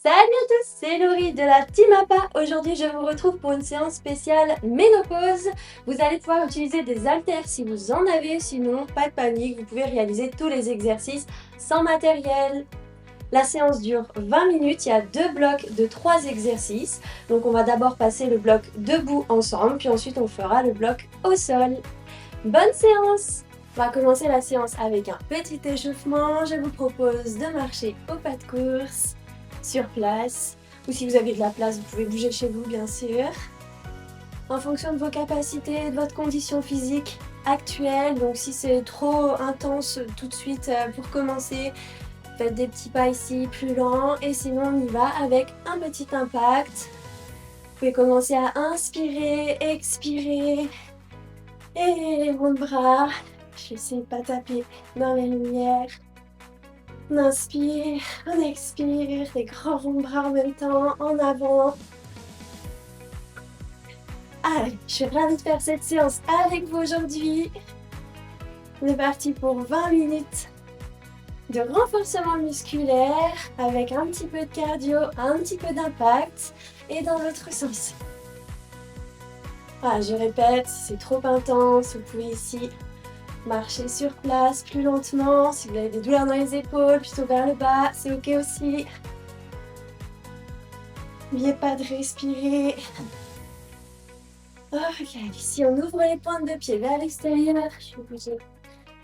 Salut à tous, c'est Laurie de la Team APA. Aujourd'hui, je vous retrouve pour une séance spéciale ménopause. Vous allez pouvoir utiliser des haltères si vous en avez, sinon pas de panique, vous pouvez réaliser tous les exercices sans matériel. La séance dure 20 minutes, il y a 2 blocs de 3 exercices. Donc on va d'abord passer le bloc debout ensemble, puis ensuite on fera le bloc au sol. Bonne séance! On va commencer la séance avec un petit échauffement. Je vous propose de marcher au pas de course, sur place, ou si vous avez de la place, vous pouvez bouger chez vous bien sûr. En fonction de vos capacités et de votre condition physique actuelle, donc si c'est trop intense tout de suite pour commencer, faites des petits pas ici plus lents, et sinon on y va avec un petit impact. Vous pouvez commencer à inspirer, expirer, et les ronds de bras. Je vais essayer de ne pas taper dans la lumière. On inspire, on expire, des grands ronds de bras en même temps, en avant. Allez, je suis ravie de faire cette séance avec vous aujourd'hui. On est parti pour 20 minutes de renforcement musculaire avec un petit peu de cardio, un petit peu d'impact et dans l'autre sens. Voilà, je répète, si c'est trop intense, vous pouvez ici marcher sur place plus lentement. Si vous avez des douleurs dans les épaules, plutôt vers le bas, c'est ok aussi. N'oubliez pas de respirer. Ok, ici on ouvre les pointes de pied vers l'extérieur. Je vais bouger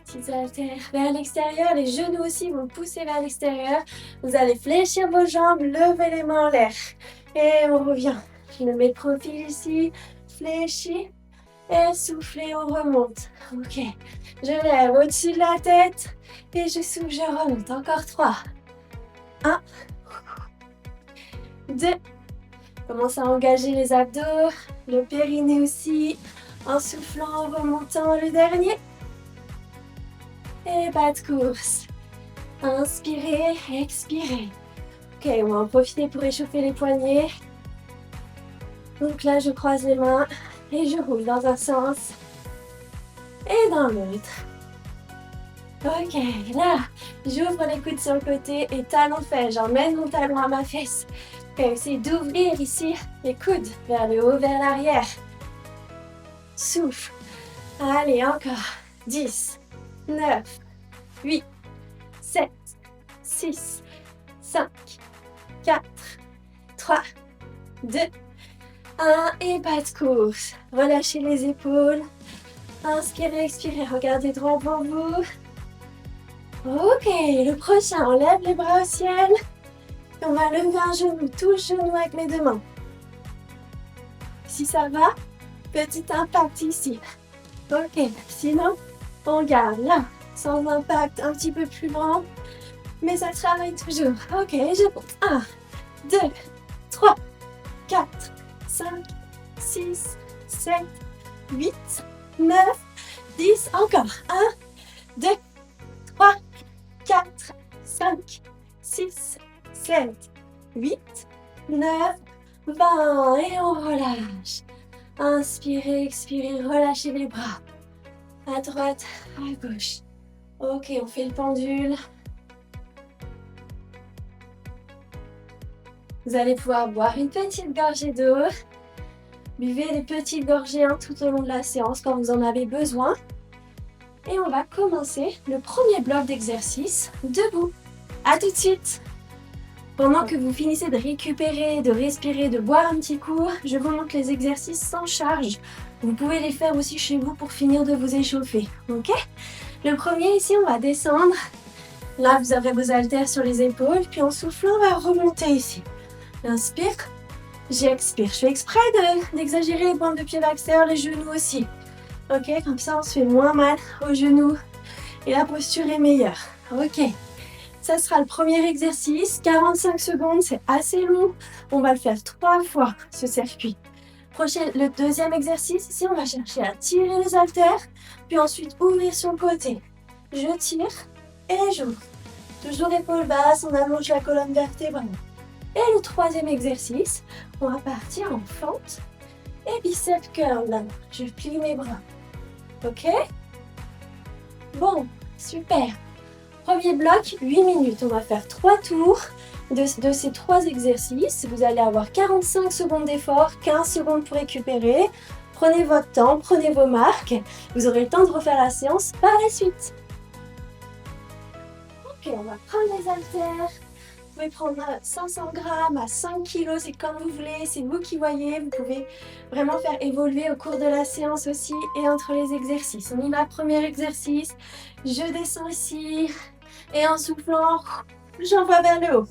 petits haltères vers l'extérieur. Les genoux aussi vont pousser vers l'extérieur. Vous allez fléchir vos jambes, lever les mains en l'air. Et on revient. Je me mets le profil ici, fléchi. Et soufflez, on remonte. Ok, je lève au-dessus de la tête et je souffle, je remonte. Encore 3. 1, 2. Commence à engager les abdos, le périnée aussi, en soufflant, en remontant. Le dernier. Et pas de course. Inspirez, expirez. Ok, on va en profiter pour échauffer les poignets. Donc là, je croise les mains. Et je roule dans un sens et dans l'autre. Ok, là, j'ouvre les coudes sur le côté et talon fait. J'emmène mon talon à ma fesse. Ok, essayez d'ouvrir ici les coudes vers le haut, vers l'arrière. Souffle. Allez, encore. 10, 9, 8, 7, 6, 5, 4, 3, 2, 1 et pas de course. Relâchez les épaules. Inspirez, expirez. Regardez droit devant vous. Ok, le prochain, on lève les bras au ciel. Et on va lever un genou, touche genou avec les deux mains. Si ça va, petit impact ici. Ok, sinon, on garde là, sans impact, un petit peu plus grand. Mais ça travaille toujours. Ok, je compte. 1, 2, 3, 4, 5, 6, 7, 8, 9, 10, encore. 1, 2, 3, 4, 5, 6, 7, 8, 9, 20. Et on relâche. Inspirez, expirez, relâchez les bras. À droite, à gauche. Ok, on fait le pendule. Vous allez pouvoir boire une petite gorgée d'eau. Buvez des petites gorgées tout au long de la séance quand vous en avez besoin. Et on va commencer le premier bloc d'exercice debout. À tout de suite. Pendant que vous finissez de récupérer, de respirer, de boire un petit coup, je vous montre les exercices sans charge. Vous pouvez les faire aussi chez vous pour finir de vous échauffer. Ok? Le premier ici, on va descendre. Là, vous aurez vos haltères sur les épaules. Puis en soufflant, on va remonter ici. Inspire, j'expire. Je fais exprès d'exagérer les pointes de pied vers l'extérieur, les genoux aussi. Ok, comme ça on se fait moins mal aux genoux et la posture est meilleure. Ok, ça sera le premier exercice. 45 secondes, c'est assez long. On va le faire 3 fois ce circuit. Le deuxième exercice, ici on va chercher à tirer les haltères, puis ensuite ouvrir sur le côté. Je tire et j'ouvre. Toujours épaules basses, on allonge la colonne vertébrale. Et le troisième exercice, on va partir en fente et biceps curl là. Je plie mes bras. Ok? Bon, super. Premier bloc, 8 minutes. On va faire 3 tours de ces 3 exercices, vous allez avoir 45 secondes d'effort, 15 secondes pour récupérer. Prenez votre temps, prenez vos marques. Vous aurez le temps de refaire la séance par la suite. Ok, on va prendre les haltères. Vous pouvez prendre 500 grammes à 5 kg, c'est comme vous voulez, c'est vous qui voyez. Vous pouvez vraiment faire évoluer au cours de la séance aussi et entre les exercices. On y va, premier exercice. Je descends ici et en soufflant, j'envoie vers le haut.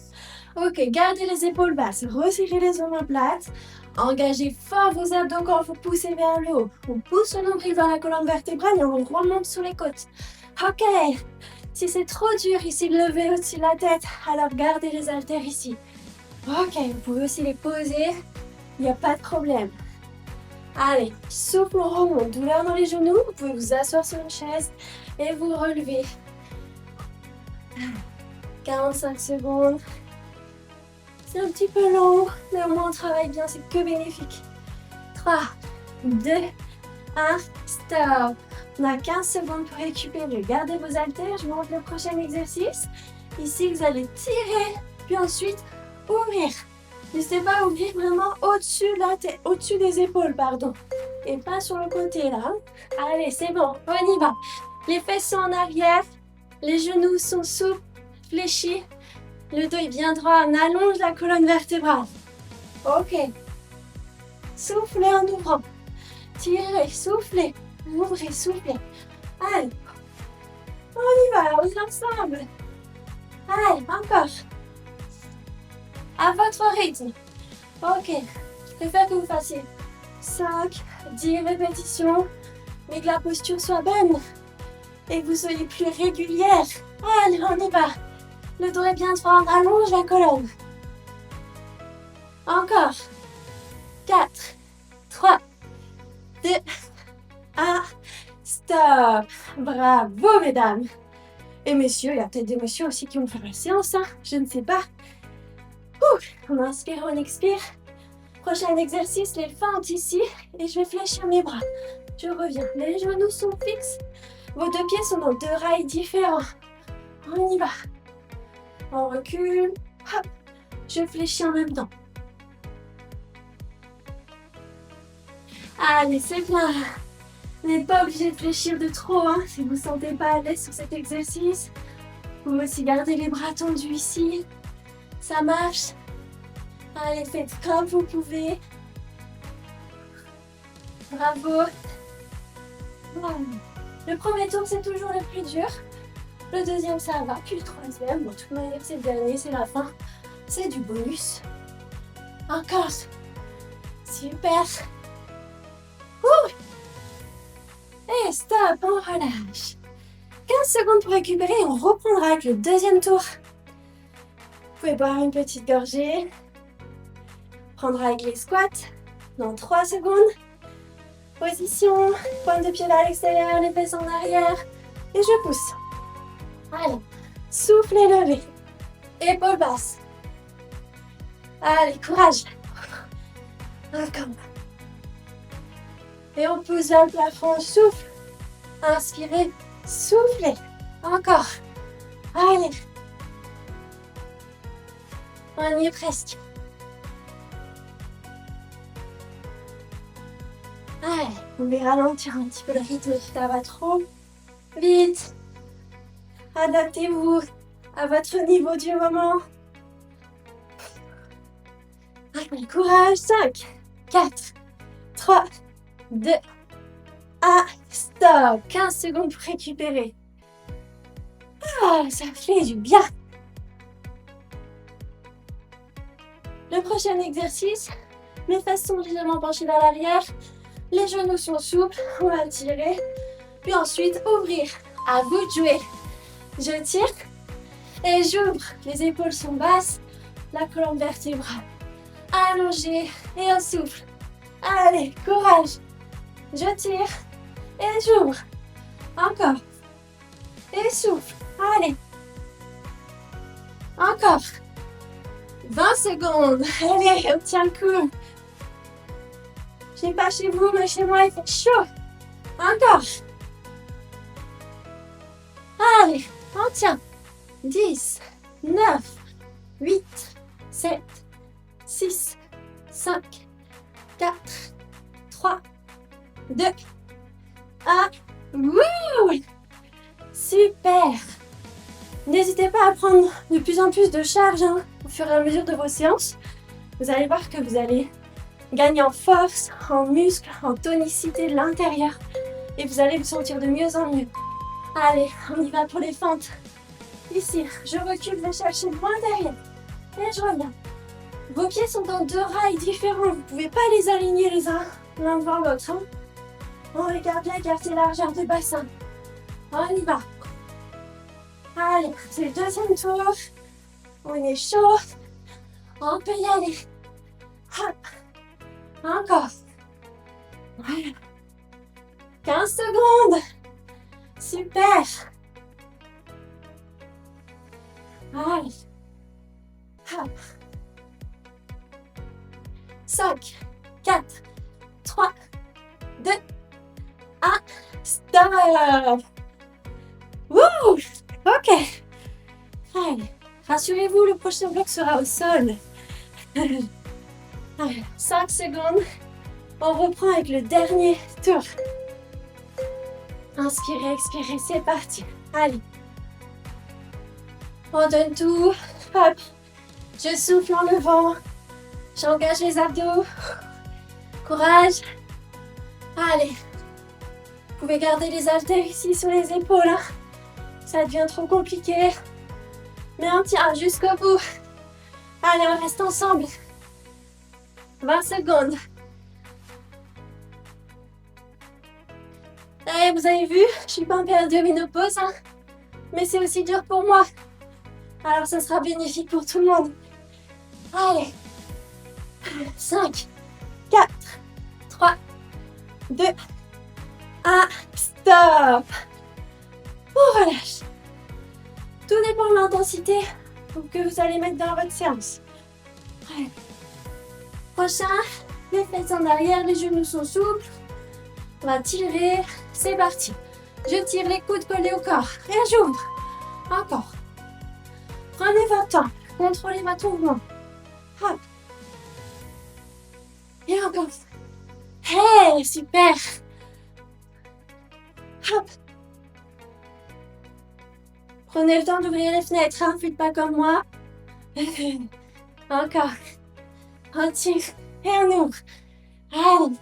Ok, gardez les épaules basses, resserrez les omoplates. Engagez fort vos abdos quand vous poussez vers le haut. On pousse le nombril vers la colonne vertébrale et on remonte sur les côtes. Ok. Si c'est trop dur ici de lever au-dessus de la tête, alors gardez les haltères ici. Ok, vous pouvez aussi les poser, il n'y a pas de problème. Allez, souffle, on remonte. Douleur dans les genoux, vous pouvez vous asseoir sur une chaise et vous relever. 45 secondes. C'est un petit peu long, mais au moins on travaille bien, c'est que bénéfique. 3, 2, 1, stop. On a 15 secondes pour récupérer. Gardez vos haltères, je vous montre le prochain exercice. Ici, vous allez tirer, puis ensuite ouvrir. N'hésitez pas à ouvrir vraiment au-dessus de la tête, au-dessus des épaules, pardon. Et pas sur le côté là. Allez, c'est bon, on y va. Les fesses sont en arrière, les genoux sont souples, fléchis. Le dos est bien droit, on allonge la colonne vertébrale. Ok. Soufflez en ouvrant. Tirez, soufflez. Ouvrez, soufflez. Allez. On y va, on est ensemble. Allez, encore. À votre rythme. Ok. Je préfère que vous fassiez 5, 10 répétitions, mais que la posture soit bonne et que vous soyez plus régulière. Allez, on y va. Le dos est bien droit, on allonge la colonne. Encore. 4, 3, 2, 1. Stop. Bravo, mesdames. Et messieurs, il y a peut-être des messieurs aussi qui vont faire la séance, hein. Je ne sais pas. On inspire, on expire. Prochain exercice, les fentes ici. Et je vais fléchir mes bras. Je reviens. Les genoux sont fixes. Vos 2 pieds sont dans 2 rails différents. On y va. On recule. Hop. Je fléchis en même temps. Allez, c'est bien. Vous n'êtes pas obligé de fléchir de trop, hein, si vous ne vous sentez pas à l'aise sur cet exercice. Vous pouvez aussi garder les bras tendus ici. Ça marche. Allez, faites comme vous pouvez. Bravo. Voilà. Le premier tour, c'est toujours le plus dur. Le deuxième, ça va. Puis le troisième, bon, de toute manière, c'est le dernier, c'est la fin. C'est du bonus. Encore. Super. Et stop, on relâche. 15 secondes pour récupérer et on reprendra avec le deuxième tour. Vous pouvez boire une petite gorgée. Prendra avec les squats dans 3 secondes. Position, pointe de pied vers l'extérieur, les fesses en arrière. Et je pousse. Allez, souffle et levez. Épaules basses. Allez, courage. Encore. Et on pousse vers le plafond, souffle. Inspirez, soufflez. Encore. Allez. On y est presque. Allez, vous pouvez ralentir un petit peu le rythme si ça va trop vite. Adaptez-vous à votre niveau du moment. Allez, courage. 5, 4, 3, 2, 1. Stop. 15 secondes pour récupérer. Ah, ça fait du bien. Le prochain exercice, les fesses sont légèrement penchées vers l'arrière. Les genoux sont souples. On va tirer. Puis ensuite, ouvrir. À vous de jouer. Je tire et j'ouvre. Les épaules sont basses. La colonne vertébrale allongée. Et on souffle. Allez, courage. Je tire et j'ouvre. Encore. Et souffle. Allez. Encore. 20 secondes. Allez, on tient le coup. Je sais pas chez vous, mais chez moi, il fait chaud. Encore. Allez, on tient. 10, 9, 8, 7, 6, 5, 4, 3, 2, 1. Wouh! Super! N'hésitez pas à prendre de plus en plus de charge au fur et à mesure de vos séances. Vous allez voir que vous allez gagner en force, en muscles, en tonicité de l'intérieur. Et vous allez vous sentir de mieux en mieux. Allez, on y va pour les fentes. Ici, je recule, je vais chercher loin derrière. Et je reviens. Vos pieds sont dans 2 rails différents. Vous ne pouvez pas les aligner les uns l'un devant l'autre. On regarde bien écarter la largeur du bassin. On y va. Allez, c'est le deuxième tour. On est chaud. On peut y aller. Hop. Encore. Voilà. 15 secondes. Super. Allez. Hop. 5, 4, 3, 2, 1. Stop. Wouh. Ok. Allez. Rassurez-vous, le prochain bloc sera au sol. Allez, 5 secondes. On reprend avec le dernier tour. Inspirez, expirez, c'est parti. Allez. On donne tout. Hop. Je souffle en levant. J'engage les abdos. Courage. Allez. Vous pouvez garder les haltères ici sur les épaules. Ça devient trop compliqué. Mais on tient jusqu'au bout. Allez, on reste ensemble. 20 secondes. Et vous avez vu, je suis pas en période de ménopause, mais c'est aussi dur pour moi. Alors ça sera bénéfique pour tout le monde. Allez. 5, 4, 3, 2, 1. Stop. On relâche. Tout dépend de l'intensité que vous allez mettre dans votre séance. Allez. Prochain, les fesses en arrière, les genoux sont souples. On va tirer. C'est parti. Je tire les coudes collés au corps. Et j'ouvre. Encore. Prenez votre temps. Contrôlez votre mouvement. Hop. Et encore. Hey, super. Hop. Prenez le temps d'ouvrir les fenêtres. Faites pas comme moi. Encore. On tire et on ouvre. Allez.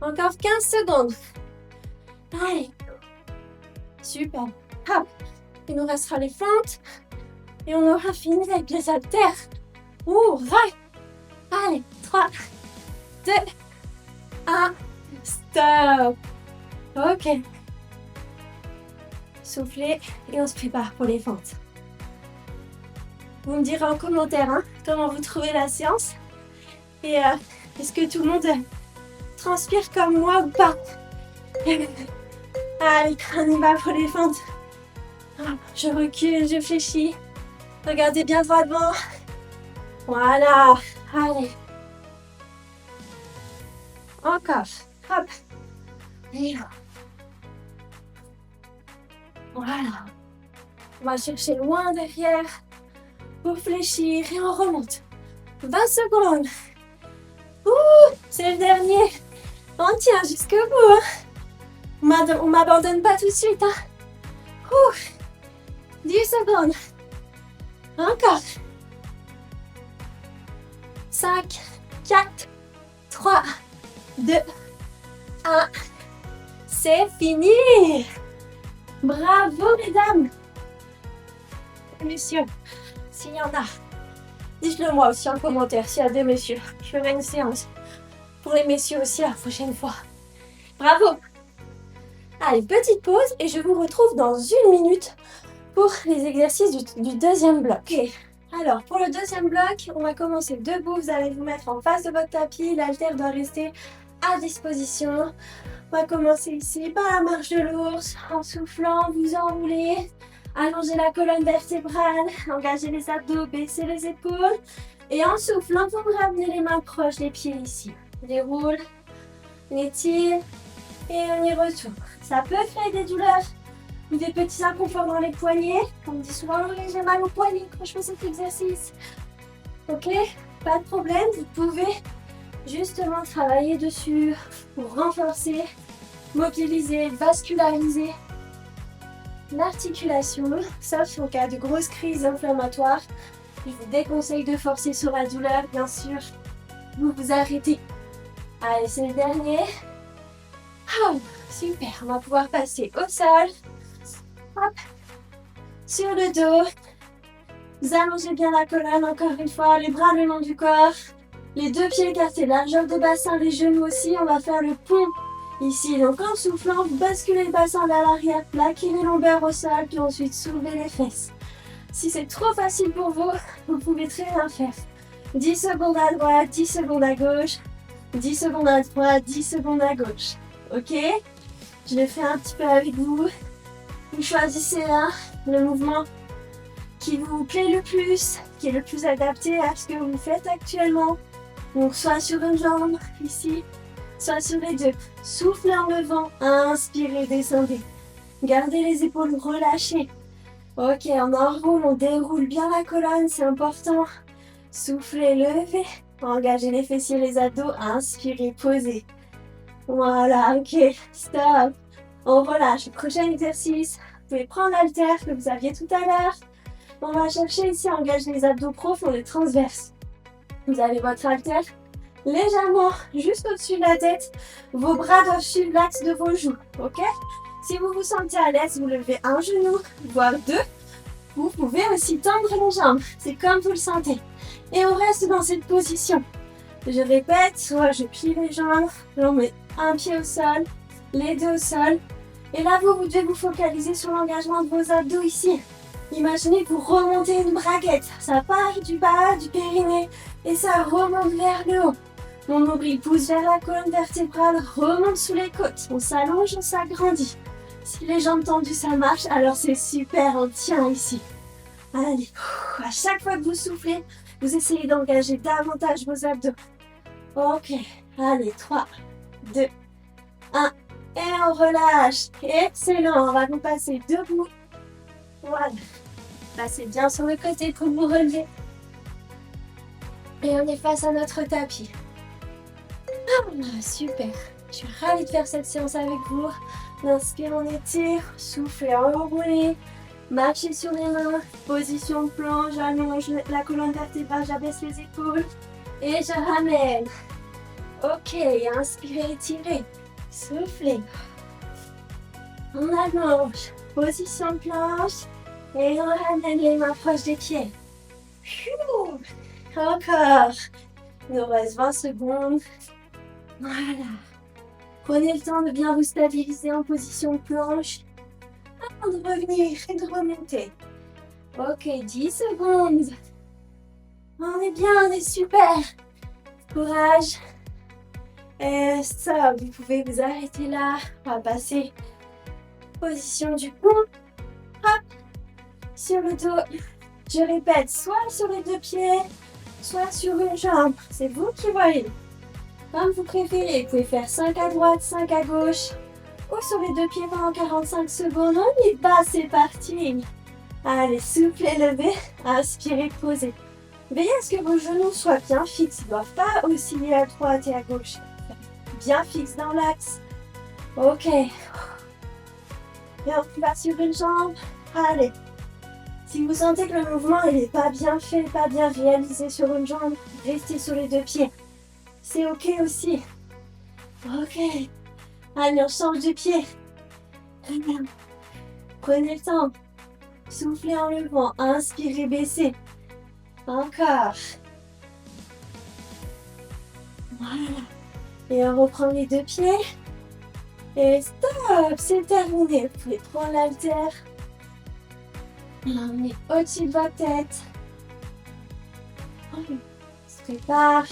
Encore 15 secondes. Allez. Super. Hop. Il nous restera les fentes. Et on aura fini avec les haltères. Ouh, right. Allez. 3, 2, 1. Stop. Ok. Soufflez et on se prépare pour les fentes. Vous me direz en commentaire comment vous trouvez la séance. Et est-ce que tout le monde transpire comme moi ou pas? Allez, on y va pour les fentes. Je recule, je fléchis. Regardez bien droit devant. Voilà. Allez. Encore. Hop. Et voilà. On va chercher loin derrière pour fléchir et on remonte. 20 secondes. Ouh, c'est le dernier. On tient jusqu'au bout. On m'abandonne pas tout de suite. Ouh. 10 secondes. Encore. 5, 4, 3, 2, 1. C'est fini. Bravo, mesdames et messieurs. S'il y en a, dites-le moi aussi en commentaire. S'il y a des messieurs, je ferai une séance pour les messieurs aussi la prochaine fois. Bravo. Allez, petite pause et je vous retrouve dans 1 minute pour les exercices du deuxième bloc. Okay. Alors, pour le deuxième bloc, on va commencer debout. Vous allez vous mettre en face de votre tapis. L'haltère doit rester à disposition. On va commencer ici par la marche de l'ours. En soufflant, vous enroulez. Allongez la colonne vertébrale. Engagez les abdos, baissez les épaules. Et en soufflant, vous ramenez les mains proches des pieds ici. Déroule, étire et on y retourne. Ça peut créer des douleurs Des petits inconforts dans les poignets. On me dit souvent, j'ai mal aux poignets quand je fais cet exercice. Ok, pas de problème, vous pouvez justement travailler dessus pour renforcer, mobiliser, vasculariser l'articulation, sauf en cas de grosse crise inflammatoire. Je vous déconseille de forcer sur la douleur, bien sûr. Vous vous arrêtez. Allez, c'est le dernier. Oh, super, on va pouvoir passer au sol. Hop, sur le dos. Vous allongez bien la colonne, encore une fois, les bras le long du corps. Les deux pieds écartés, largeur de bassin, les genoux aussi. On va faire le pont ici. Donc en soufflant, vous basculez le bassin vers l'arrière, plaquez les lombaires au sol, puis ensuite soulevez les fesses. Si c'est trop facile pour vous, vous pouvez très bien faire 10 secondes à droite, 10 secondes à gauche, 10 secondes à droite, 10 secondes à gauche. Ok? Je le fais un petit peu avec vous. Vous choisissez là le mouvement qui vous plaît le plus, qui est le plus adapté à ce que vous faites actuellement. Donc soit sur une jambe, ici, soit sur les deux. Soufflez en levant, inspirez, descendez. Gardez les épaules relâchées. Ok, on enroule, on déroule bien la colonne, c'est important. Soufflez, levez, engagez les fessiers, les abdos, inspirez, posez. Voilà, ok, stop. On relâche. Prochain exercice, vous pouvez prendre l'haltère que vous aviez tout à l'heure. On va chercher ici à engager les abdos profonds et transverses. Vous avez votre haltère légèrement juste au-dessus de la tête. Vos bras doivent suivre l'axe de vos joues, ok? Si vous vous sentez à l'aise, vous levez un genou, voire deux. Vous pouvez aussi tendre les jambes, c'est comme vous le sentez. Et on reste dans cette position. Je répète, soit je plie les jambes, on met un pied au sol, les deux au sol. Et là, vous devez vous focaliser sur l'engagement de vos abdos ici. Imaginez que vous remontez une braguette. Ça part du bas, du périnée, et ça remonte vers le haut. Mon nombril pousse vers la colonne vertébrale, remonte sous les côtes. On s'allonge, on s'agrandit. Si les jambes tendues, ça marche, alors c'est super, on tient ici. Allez, à chaque fois que vous soufflez, vous essayez d'engager davantage vos abdos. Ok, allez, 3, 2, 1, et on relâche. Excellent, on va nous passer debout. Voilà, passez bien sur le côté pour vous relever. Et on est face à notre tapis. Ah, super, je suis ravie de faire cette séance avec vous. Inspire, on étire, soufflez, enroulez. Marchez sur les mains, position de planche, j'allonge la colonne vertébrale, j'abaisse les épaules et je ramène. Ok, inspirez, étirez, soufflez. On allonge, position de planche et on ramène les mains proches des pieds. Encore. Il nous reste 20 secondes. Voilà. Prenez le temps de bien vous stabiliser en position de planche. De revenir et de remonter. Ok, 10 secondes. On est bien, on est super. Courage. Et stop, vous pouvez vous arrêter là. On va passer position du pont. Hop, sur le dos. Je répète, soit sur les deux pieds, soit sur une jambe. C'est vous qui voyez. Comme vous préférez, vous pouvez faire 5 à droite, 5 à gauche. Ou sur les deux pieds pendant 45 secondes. On y va, c'est parti. Allez, soufflez, levez, inspirez, posez. Veillez à ce que vos genoux soient bien fixes. Ils ne doivent pas osciller à droite et à gauche. Bien fixes dans l'axe. Ok. Et on va sur une jambe. Allez. Si vous sentez que le mouvement n'est pas bien fait, pas bien réalisé sur une jambe, restez sur les deux pieds. C'est ok aussi. Ok. Allez, on change de pied. Prenez le temps. Soufflez en levant. Inspirez, baissez. Encore. Voilà. Et on reprend les deux pieds. Et stop, c'est terminé. Vous pouvez prendre l'haltère. L'emmener au-dessus de votre tête. On se prépare.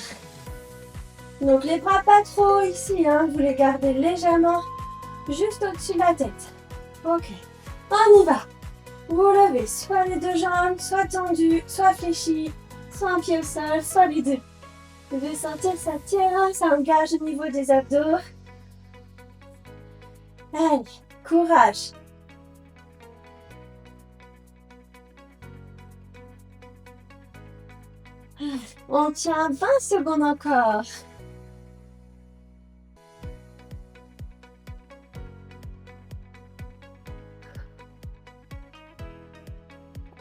Donc les bras pas trop ici, hein. Vous les gardez légèrement juste au-dessus de la tête. Ok, on y va. Vous levez soit les deux jambes, soit tendues, soit fléchies, soit un pied au sol, soit les deux. Vous devez sentir que ça tient, ça engage au niveau des abdos. Allez, courage. On tient 20 secondes encore.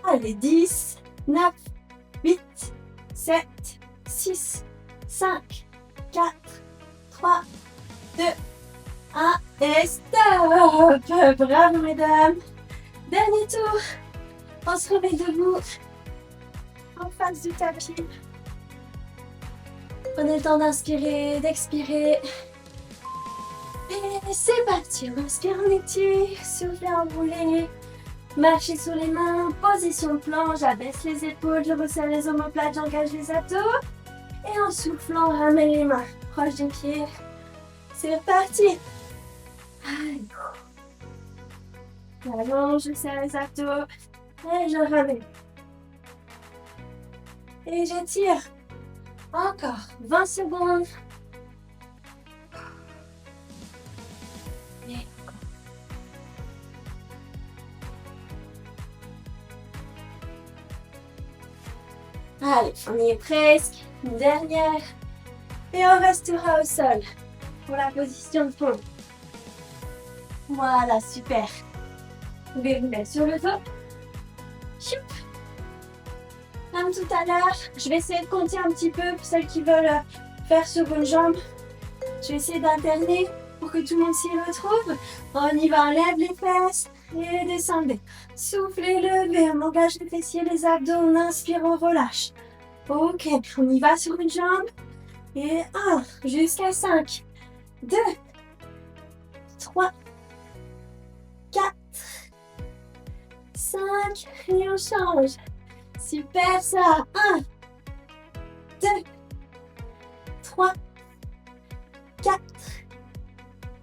Allez, 10, 9, 8, 7, 6, 5, 4, 3, 2, 1 et stop! Bravo mesdames! Dernier tour. On se remet debout en face du tapis. Prenez le temps d'inspirer, d'expirer. Et c'est parti. On inspire, on étire, soufflez, enroulez. Marchez sur les mains, position de planche, j'abaisse les épaules, je resserre les omoplates, j'engage les abdos. Et en soufflant, on ramène les mains proches des pieds. C'est reparti. Allez. J'allonge, je serre les abdos. Et je ramène. Et j'étire. Encore 20 secondes. Et encore. Allez, on y est presque. Une dernière. Et on restera au sol pour la position de pont. Voilà, super. Vous pouvez vous mettre sur le dos. Choup. Comme tout à l'heure, je vais essayer de compter un petit peu pour celles qui veulent faire sur une jambe. Je vais essayer d'interner pour que tout le monde s'y retrouve. On y va, on lève les fesses et descendez. Soufflez, levez, on engage les fessiers, les abdos, on inspire, on relâche. Ok, on y va sur une jambe. Et 1, jusqu'à 5, 2, 3, 4, 5, et on change. Super ça. 1, 2, 3, 4,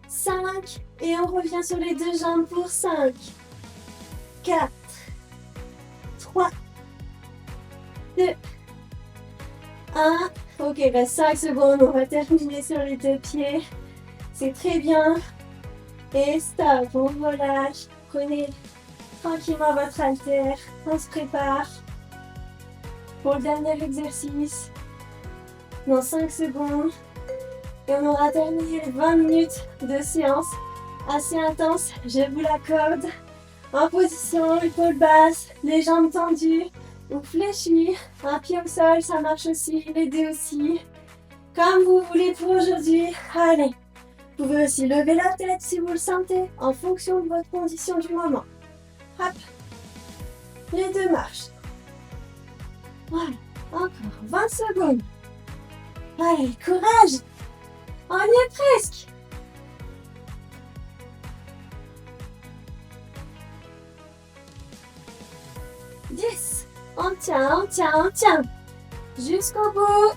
5. Et on revient sur les deux jambes pour 5, 4, 3, 2, 1. Ok, reste 5 secondes. On va terminer sur les deux pieds. C'est très bien. Et stop. On relâche. Prenez tranquillement votre haltère. On se prépare pour le dernier exercice. Dans 5 secondes. Et on aura terminé les 20 minutes de séance. Assez intense, je vous l'accorde. En position, épaules basses, les jambes tendues. Ou fléchis, un pied au sol, ça marche aussi, les deux aussi. Comme vous voulez pour aujourd'hui. Allez, vous pouvez aussi lever la tête si vous le sentez, en fonction de votre condition du moment. Hop, les deux marches. Voilà, encore 20 secondes. Allez, courage. On y est presque. 10. On tient, on tient, on tient. Jusqu'au bout.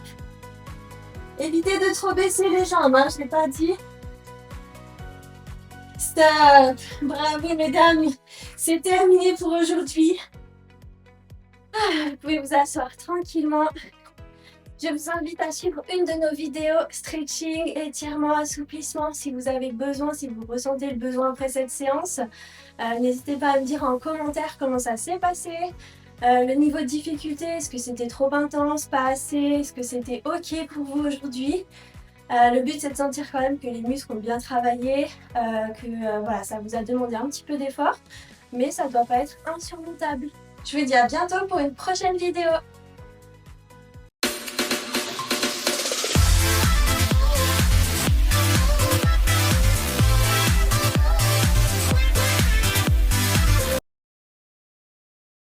Évitez de trop baisser les jambes, hein, je ne l'ai pas dit. Stop. Bravo mesdames. C'est terminé pour aujourd'hui. Vous pouvez vous asseoir tranquillement. Je vous invite à suivre une de nos vidéos stretching, étirement, assouplissement si vous avez besoin, si vous ressentez le besoin après cette séance. N'hésitez pas à me dire en commentaire comment ça s'est passé. Le niveau de difficulté, est-ce que c'était trop intense, pas assez, est-ce que c'était ok pour vous aujourd'hui? Le but c'est de sentir quand même que les muscles ont bien travaillé, voilà, ça vous a demandé un petit peu d'effort, mais ça ne doit pas être insurmontable. Je vous dis à bientôt pour une prochaine vidéo.